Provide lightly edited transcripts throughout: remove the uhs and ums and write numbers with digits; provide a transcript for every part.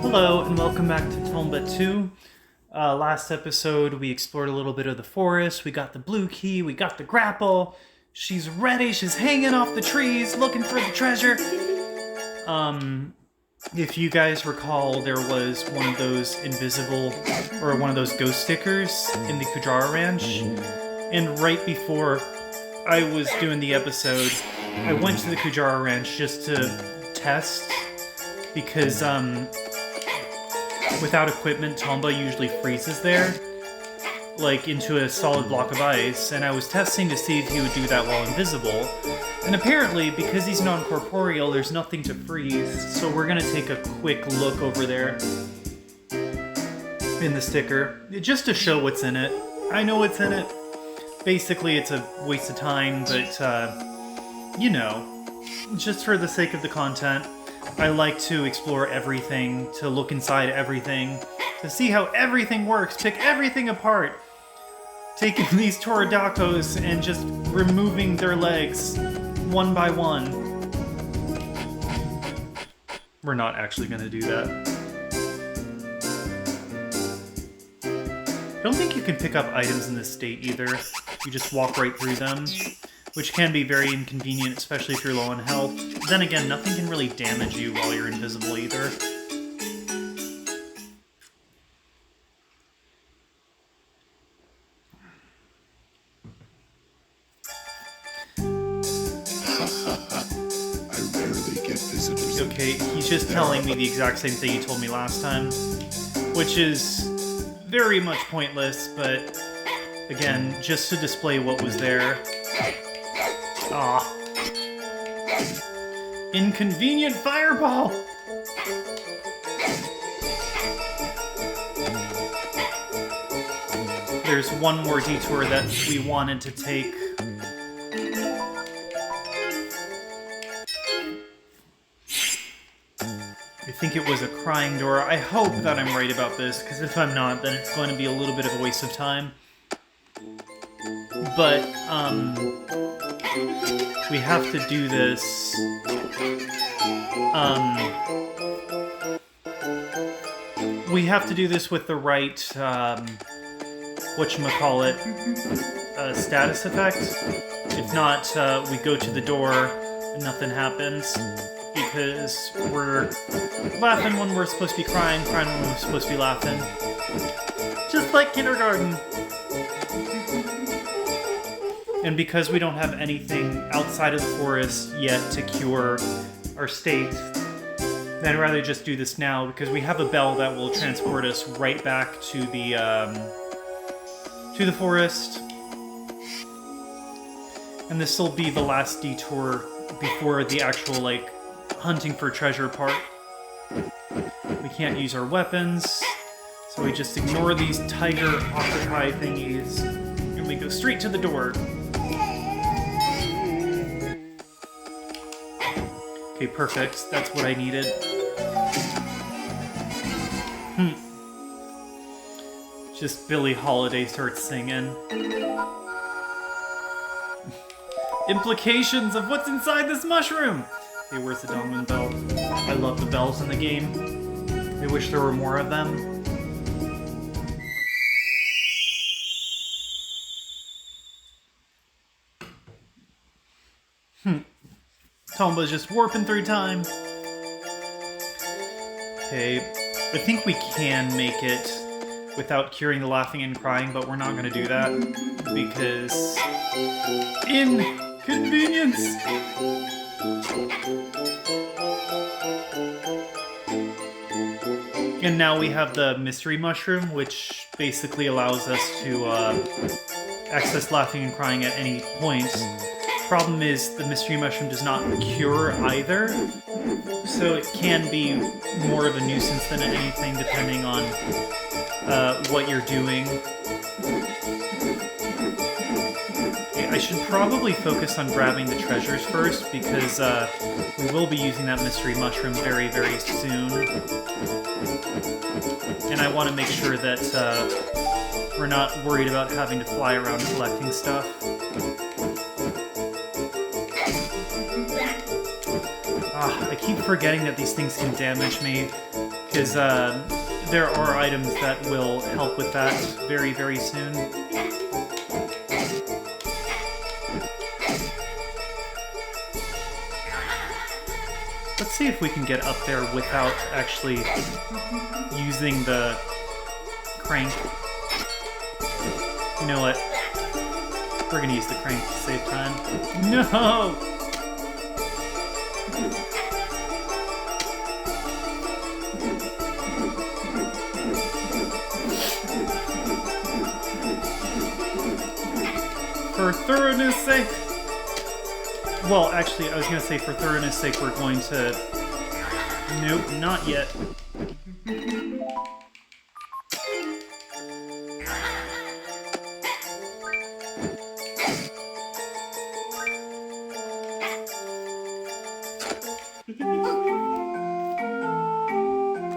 Hello and welcome back to Tomba 2. Last episode we explored a little bit of the forest, we got the blue key, we got the grapple, she's ready, she's hanging off the trees looking for the treasure. If you guys recall, there was one of those invisible, or one of those ghost stickers in the Kujara Ranch, and right before I was doing the episode, I went to the Kujara Ranch just to test, because without equipment, Tomba usually freezes there, like into a solid block of ice, and I was testing to see if he would do that while invisible. And apparently, because he's non-corporeal, there's nothing to freeze, so we're gonna take a quick look over there in the sticker, just to show what's in it. I know what's in it. Basically, it's a waste of time, but, you know, just for the sake of the content. I like to explore everything, to look inside everything, to see how everything works, pick everything apart. Taking these Toradacos and just removing their legs one by one. We're not actually going to do that. I don't think you can pick up items in this state either. You just walk right through them, which can be very inconvenient, especially if you're low on health. Then again, nothing can really damage you while you're invisible either. Okay, he's just telling me the exact same thing he told me last time, which is very much pointless, but again, just to display what was there. Ah. Inconvenient fireball! There's one more detour that we wanted to take. I think it was a crying door. I hope that I'm right about this, because if I'm not, then it's going to be a little bit of a waste of time. But, we have to do this. We have to do this with the right, whatchamacallit, status effect. If not, we go to the door and nothing happens. Because we're laughing when we're supposed to be crying, crying when we're supposed to be laughing. Just like kindergarten. And because we don't have anything outside of the forest yet to cure our state, then I'd rather just do this now, because we have a bell that will transport us right back to the forest. And this will be the last detour before the actual, like, hunting for treasure part. We can't use our weapons, so we just ignore these tiger octopi thingies, and we go straight to the door. Okay, perfect. That's what I needed. Just Billie Holiday starts singing. Implications of what's inside this mushroom! Okay, where's the Dongman bell? I love the bells in the game. I wish there were more of them. Tomba's just warping through time. Okay, I think we can make it without curing the laughing and crying, but we're not going to do that because inconvenience. And now we have the mystery mushroom, which basically allows us to access laughing and crying at any point. Problem is, the mystery mushroom does not cure either, so it can be more of a nuisance than anything, depending on what you're doing. I should probably focus on grabbing the treasures first, because we will be using that mystery mushroom very, very soon. And I want to make sure that we're not worried about having to fly around collecting stuff. I keep forgetting that these things can damage me. Because there are items that will help with that very, very soon. Let's see if we can get up there without actually using the crank. You know what? We're gonna use the crank to save time. No! For thoroughness sake... Well, actually, I was gonna say for thoroughness sake we're going to... Nope, not yet.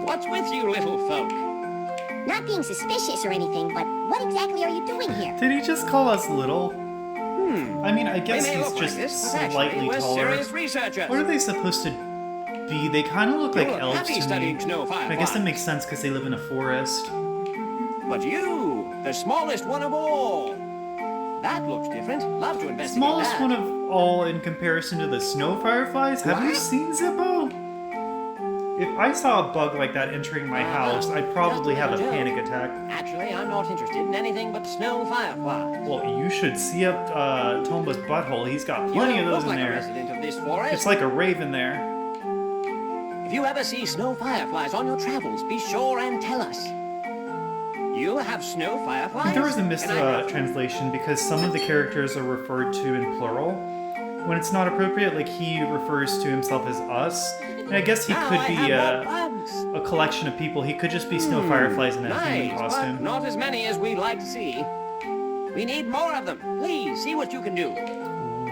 What's with you little folk? Not being suspicious or anything, but what exactly are you doing here? Did he just call us little? I mean, I guess They may he's look just like this, but slightly actually we're taller. serious researchers. What are they supposed to be? They kind of look like You're elves happy to me. studying snow I guess that fireflies. makes sense because they live in a forest. But you, the smallest one of all. That looks different. Love to investigate Smallest that. one of all in comparison to the snow fireflies? Have you What? seen Zippo? If I saw a bug like that entering my house, I'd probably have a panic attack. Actually, I'm not interested in anything but snow fireflies. Well, you should see up Tomba's butthole. He's got plenty You of those look in like a there. resident of this forest. It's like a raven there. If you ever see snow fireflies on your travels, be sure and tell us. You have snow fireflies? There was a Can I have- mistranslation because some of the characters are referred to in plural. When it's not appropriate, like he refers to himself as us. And I guess he Now could I be have more bugs. a collection of people. He could just be snow fireflies in a human Nice, costume. but not as many as we'd like to see. We need more of them. Please, see what you can do.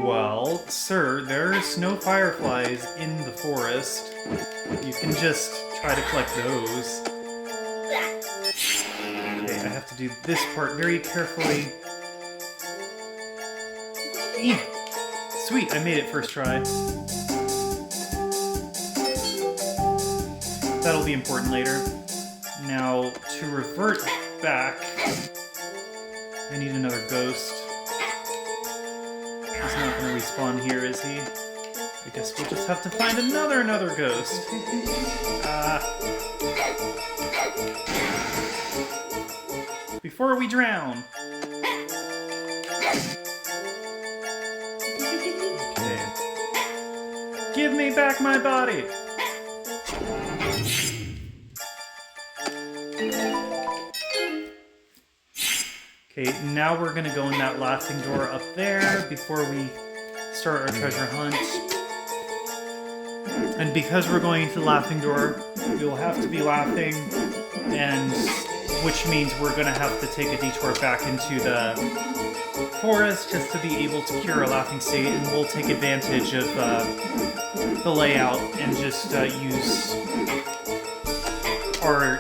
Well, sir, there are snow fireflies in the forest. You can just try to collect those. Okay, I have to do this part very carefully. Eeh. Sweet, I made it first try. That'll be important later. Now, to revert back, I need another ghost. He's not going to respawn here, is he? I guess we'll just have to find another ghost. Before we drown. Okay. Give me back my body! Okay, now we're gonna go in that laughing door up there before we start our treasure hunt. And because we're going to the laughing door, we'll have to be laughing, and which means we're gonna have to take a detour back into the forest just to be able to cure our laughing state, and we'll take advantage of the layout and just use our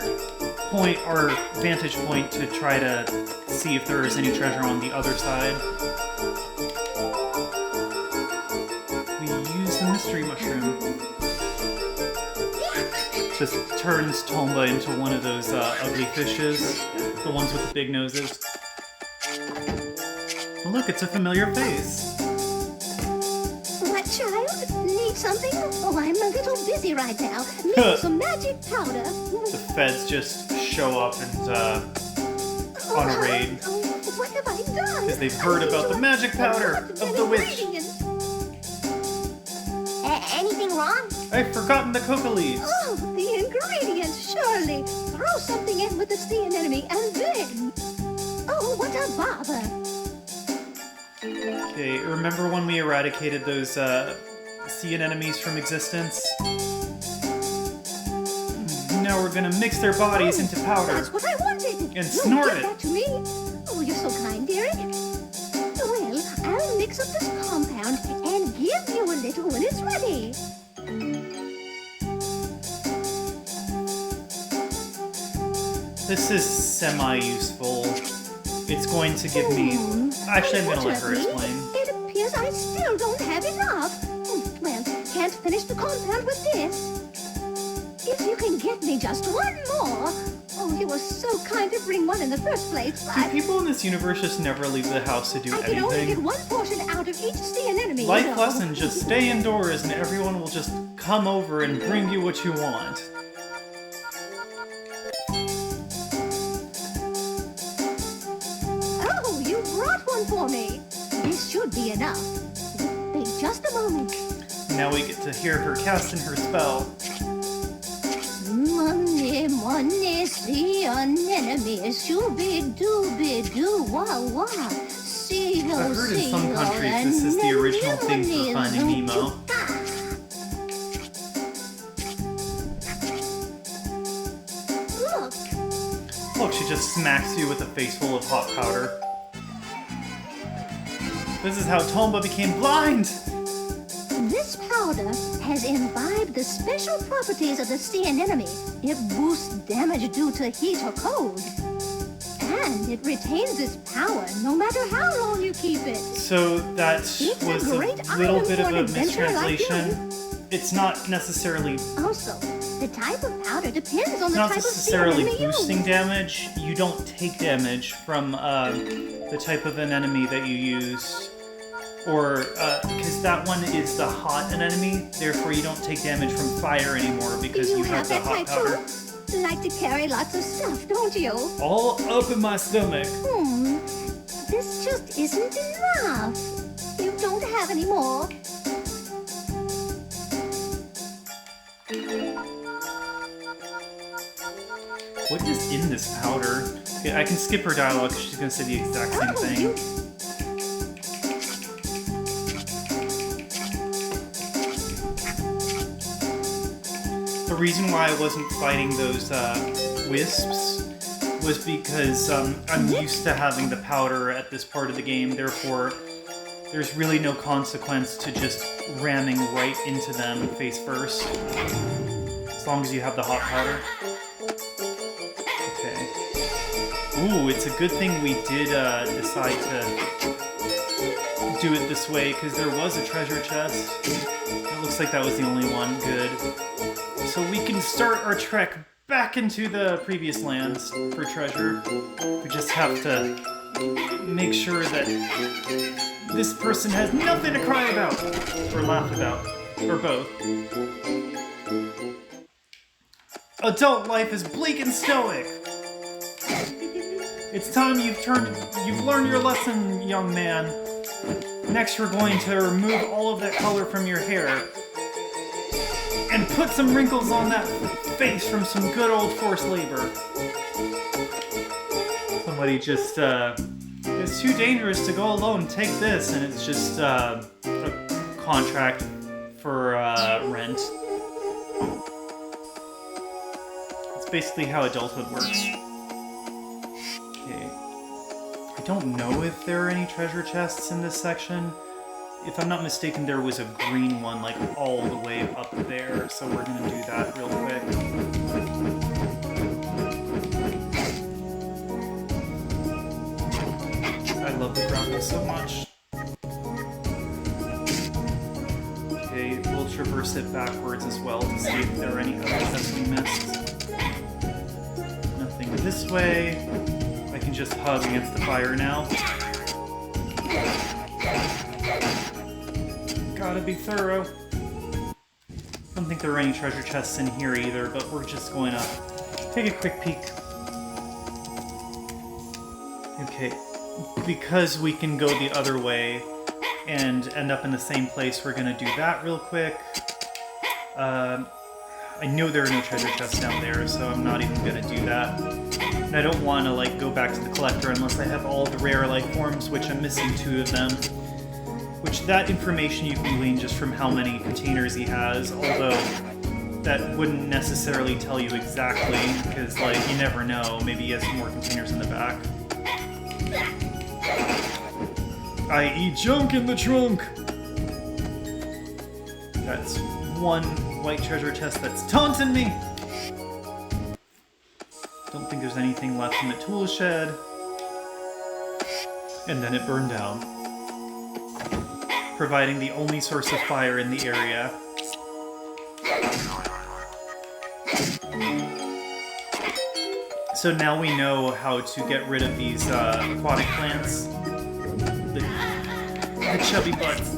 vantage point to try to see if there is any treasure on the other side. We use the mystery mushroom. Just turns Tomba into one of those ugly fishes, the ones with the big noses. Oh, look, it's a familiar face. What, child? Need something? Oh, I'm a little busy right now. Need some magic powder. The feds just show up and on a raid. Oh, what have I done? Because they've heard about the magic powder of the witch. Anything wrong? I've forgotten the coca leaves. Oh, the ingredients, surely. Throw something in with the sea anemone and then... Oh, what a bother. Okay, remember when we eradicated those sea anemones from existence? Now we're gonna mix their bodies into powder. That's what I wanted. And snort Give it. that to me. Oh, you're so kind, Derek. Well, I'll mix up this compound and give you a little when it's ready. This is semi-useful. It's going to give me... Actually, I'm gonna let her explain. It appears I still don't have enough. Well, can't finish the compound with this. If you can get me just one more. Oh, you were so kind to bring one in the first place. Do people in this universe just never leave the house to do I can only get anything? one portion out of each sea anemone. Life you know. lesson, just stay indoors and everyone will just come over and bring you what you want. Oh, you brought one for me. This should be enough. Wait just a moment. Now we get to hear her casting her spell. Money, money, sea anemone, shooby dooby doo wah wah. See I've heard in some countries this is the original thing for Finding Nemo. Look, Look, she just smacks you with a face full of hot powder. This is how Tomba became blind! this powder has imbibed the special properties of the sea anemone. It boosts damage due to heat or cold. And it retains its power no matter how long you keep it. So that It's a was a great little item bit for of an a adventurer like mistranslation. It's not necessarily Also, the type of powder depends on the not type of sea necessarily anemone boosting used. damage. You don't take damage from the type of an enemy that you use. Or, because that one is the hot anemone, therefore you don't take damage from fire anymore because You you have have the that hot type powder. too? Like to carry lots of stuff, don't you? All up in my stomach. This just isn't enough. You don't have any more. What is in this powder? Okay, I can skip her dialogue because she's going to say the exact same Oh, thing. you The reason why I wasn't fighting those wisps was because I'm used to having the powder at this part of the game, therefore there's really no consequence to just ramming right into them face first. As long as you have the hot powder. Okay. Ooh, it's a good thing we did decide to do it this way, because there was a treasure chest. It looks like that was the only one. Good. So we can start our trek back into the previous lands for treasure. We just have to make sure that this person has nothing to cry about, or laugh about, or both. Adult life is bleak and stoic. It's time you've learned your lesson, young man. Next, you're going to remove all of that color from your hair and put some wrinkles on that face from some good old forced labor. Somebody just, it's too dangerous to go alone, take this, and it's just a contract for rent. It's basically how adulthood works. Okay. I don't know if there are any treasure chests in this section. If I'm not mistaken, there was a green one, like, all the way up there, so we're gonna do that real quick. I love the graphics so much. Okay, we'll traverse it backwards as well to see if there are any other chests we missed. Nothing this way. I can just hug against the fire now. Gotta be thorough. Don't think there are any treasure chests in here either, but we're just going to take a quick peek. Okay, because we can go the other way and end up in the same place, we're gonna do that real quick. I know there are no treasure chests down there, so I'm not even gonna do that. And I don't want to, like, go back to the collector unless I have all the rare life forms, which I'm missing 2 of them. Which, that information you can glean just from how many containers he has, although that wouldn't necessarily tell you exactly, because, like, you never know. Maybe he has some more containers in the back. I eat junk in the trunk! That's one white treasure chest that's taunting me! Don't think there's anything left in the tool shed. And then it burned down, providing the only source of fire in the area. So now we know how to get rid of these aquatic plants. The chubby butts.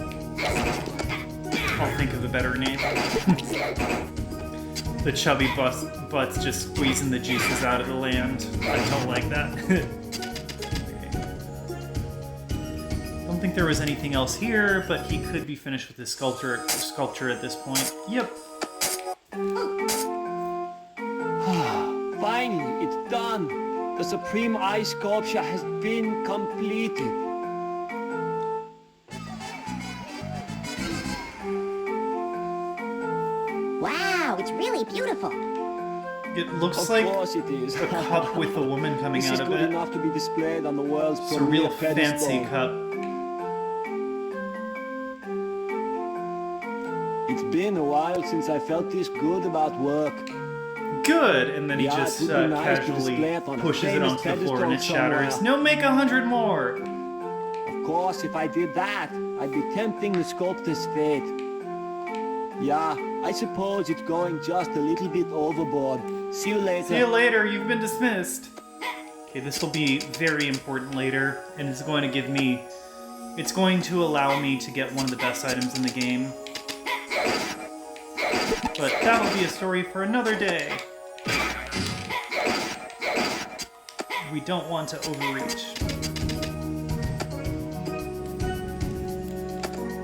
I'll think of a better name. The chubby butts just squeezing the juices out of the land. I don't like that. Don't think there was anything else here, but he could be finished with his sculpture at this point. Yep. Finally, it's done. The Supreme Ice Sculpture has been completed. Wow, it's really beautiful. It looks Of like course it is. a cup with a woman coming This out is of good it. enough to be displayed on the world's It's a real premier fancy pedestal. cup. It's been a while since I felt this good about work. Good! And then he Yeah, it just would be nice to casually display it on a pushes it famous onto the floor and it pedestal shatters. somewhere. No, make 100 more! Of course, if I did that, I'd be tempting the sculptor's fate. Yeah, I suppose it's going just a little bit overboard. See you later. See you later, you've been dismissed. Okay, this will be very important later, and it's going to give me... It's going to allow me to get one of the best items in the game. But that'll be a story for another day. We don't want to overreach.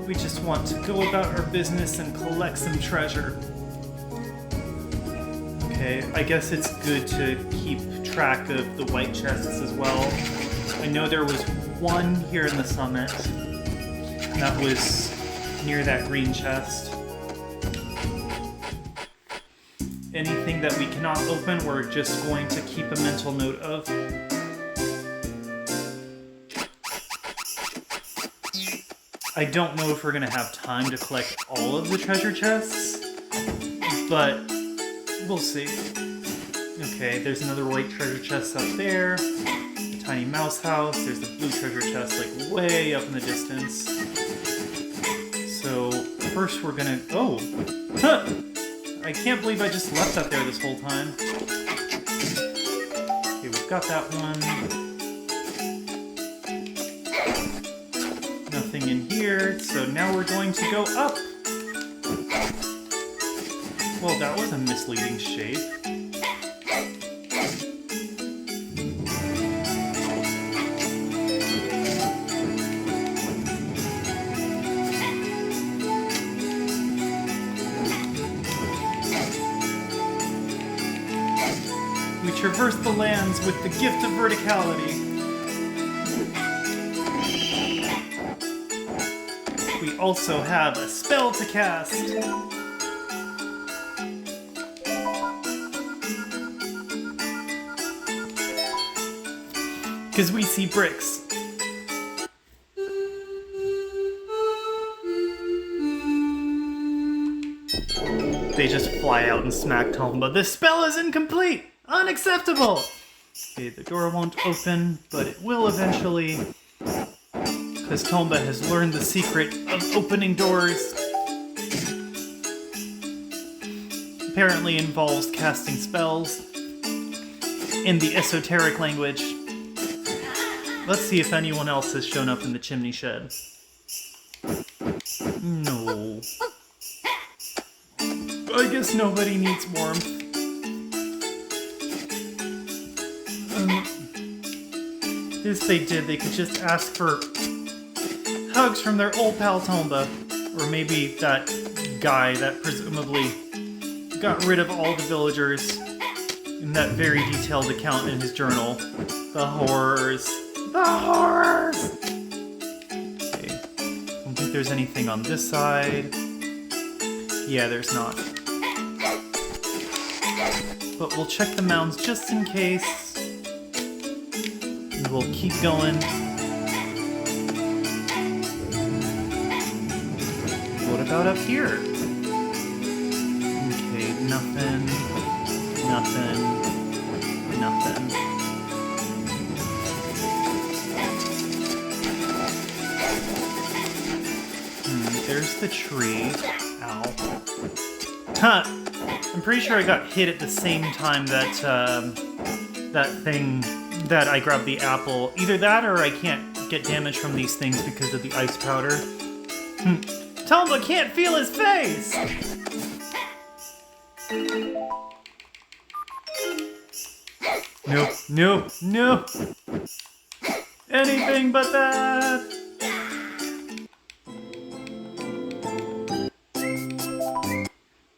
We just want to go about our business and collect some treasure. Okay, I guess it's good to keep track of the white chests as well. I know there was one here in the summit. And that was near that green chest. Anything that we cannot open, we're just going to keep a mental note of. I don't know if we're going to have time to collect all of the treasure chests, but we'll see. Okay, there's another white treasure chest up there. A tiny mouse house. There's the blue treasure chest, like, way up in the distance. So, first we're gonna... Oh! Huh! I can't believe I just left that there this whole time. Okay, we've got that one. Nothing in here, so now we're going to go up! Well, that was a misleading shape. We traverse the lands with the gift of verticality. We also have a spell to cast. Because we see bricks. They just fly out and smack Tomba. The spell is incomplete! Unacceptable! Okay, the door won't open, but it will eventually. Because Tomba has learned the secret of opening doors. Apparently involves casting spells in the esoteric language. Let's see if anyone else has shown up in the chimney shed. No. I guess nobody needs warmth. If they did, they could just ask for hugs from their old pal Tomba. Or maybe that guy that presumably got rid of all the villagers in that very detailed account in his journal. The horrors. The horrors! Okay. Don't think there's anything on this side. Yeah, there's not. But we'll check the mounds just in case. And we'll keep going. What about up here? Okay, nothing. Nothing. Nothing. There's the tree. Ow. Huh! I'm pretty sure I got hit at the same time that that thing that I grabbed the apple. Either that or I can't get damage from these things because of the ice powder. Tomba can't feel his face! Nope, nope, nope. Anything but that!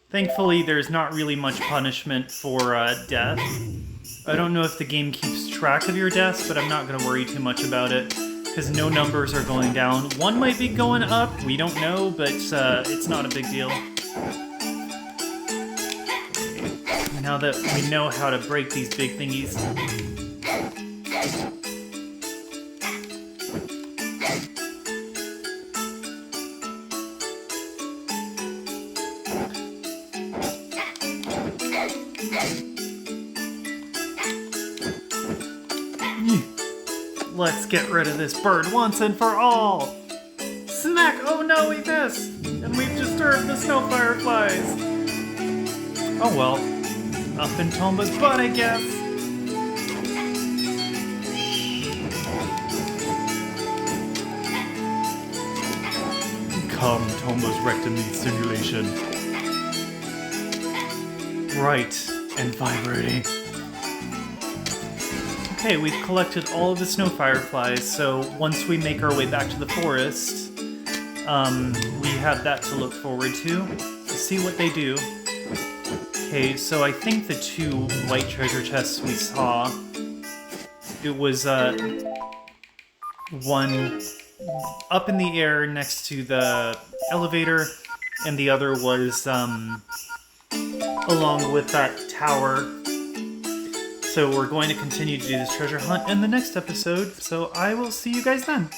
Thankfully, there's not really much punishment for death. I don't know if the game keeps track of your deaths, but I'm not going to worry too much about it, because no numbers are going down. One might be going up, we don't know, but it's not a big deal. Now that we know how to break these big thingies. Let's get rid of this bird once and for all! Smack! Oh no, we missed! And we've disturbed the snow fireflies! Oh well. Up in Tomba's butt, I guess! Come, Tomba's rectum needs stimulation. Right, and vibrating. Okay, we've collected all of the snow fireflies, so once we make our way back to the forest, we have that to look forward to see what they do. Okay, so I think the two white treasure chests we saw, it was one up in the air next to the elevator, and the other was along with that tower. So we're going to continue to do this treasure hunt in the next episode, so I will see you guys then.